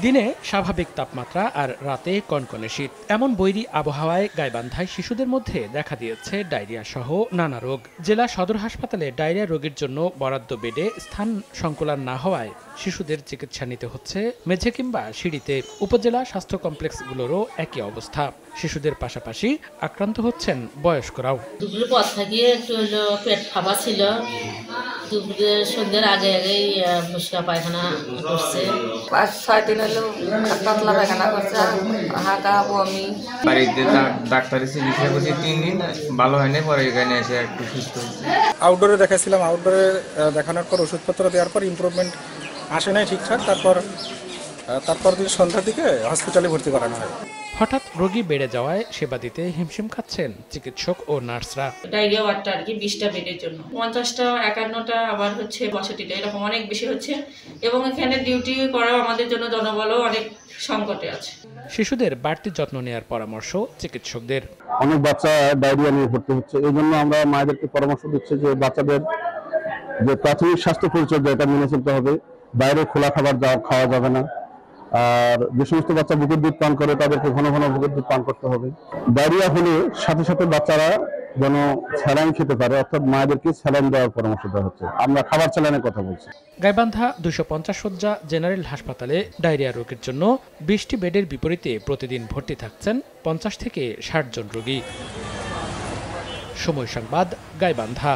দিনে স্বাভাবিক তাপমাত্রা আর রাতে কনকনে শীত। এমন বৈরী আবহাওয়ায় গাইবান্ধায় শিশুদের মধ্যে দেখা দিয়েছে ডায়রিয়া সহ নানা রোগ। জেলা সদর হাসপাতালে ডায়রিয়া রোগীর জন্য বরাদ্দ বেডে স্থান সংকুলান না হওয়ায় শিশুদের চিকিৎসা নিতে হচ্ছে মেঝে কিংবা সিঁড়িতে। উপজেলা স্বাস্থ্য কমপ্লেক্সগুলোরও একই অবস্থা। শিশুদের পাশাপাশি আক্রান্ত হচ্ছেন বয়স্করাও। দুপুরের পর থেকে একটু পেট ফাঁপা ছিল, দুপুরে সন্ধ্যের আগে আগেই পরিষ্কার পায়খানা করছে। 5-6 দিন হলো পাতলা পায়খানা করছে, হাঁকা বমি। বাড়িতে ডাক্তারের চিকিৎসা করছি 3 দিন, ভালো হয়নি। পরে এখানে এসে একটু সুস্থ। আউটডোরে দেখাইছিলাম, আউটডোরে দেখানোর পর ওষুধপত্র দেওয়ার পর ইমপ্রুভমেন্ট আসে নাই ঠিকঠাক। তারপর দিন সন্ধ্যার দিকে হসপিটালে ভর্তি করানো হয়। হঠাৎ রোগী বেড়ে যাওয়ায় সেবা দিতে হিমশিম খাচ্ছেন চিকিৎসক ও নার্সরা। ডায়রিয়া ওয়ার্ডটা আর কি 20টা বেডের জন্য 50টা 51টা আবার হচ্ছে 62টা, এরকম অনেক বেশি হচ্ছে এবং এখানে ডিউটি করাও আমাদের জন্য জনবলও অনেক সংকটে আছে। শিশুদের বাড়তি যত্ন নেওয়ার পরামর্শ চিকিৎসকদের। অনেক বাচ্চা ডায়রিয়া নিয়ে ভর্তি হচ্ছে, এই জন্য আমরা মায়েদেরকে পরামর্শ দিচ্ছি যে বাচ্চাদের যে প্রাথমিক স্বাস্থ্য পরিচর্যা এটা মেনে চলতে হবে। বাইরে খোলা খাবার খাওয়া যাবে না। আর যে সমস্ত বাচ্চা বুকের দুধ পান করে তাদেরকে ঘন ঘন বুকের দুধ পান করতে হবে। ডায়রিয়া হলে সাথে সাথে বাচ্চারা যেন স্যালাইন খেতে পারে, অর্থাৎ মায়েদেরকে স্যালাইন দেওয়ার পরামর্শ দেওয়া হচ্ছে। আমরা খাবার স্যালাইনের কথা বলছি। গাইবান্ধা 250 শয্যা জেনারেল হাসপাতালে ডায়রিয়া রোগীর জন্য 20টি বেডের বিপরীতে প্রতিদিন ভর্তি থাকছেন 50 থেকে 60 জন রোগী। সময় সংবাদ, গাইবান্ধা।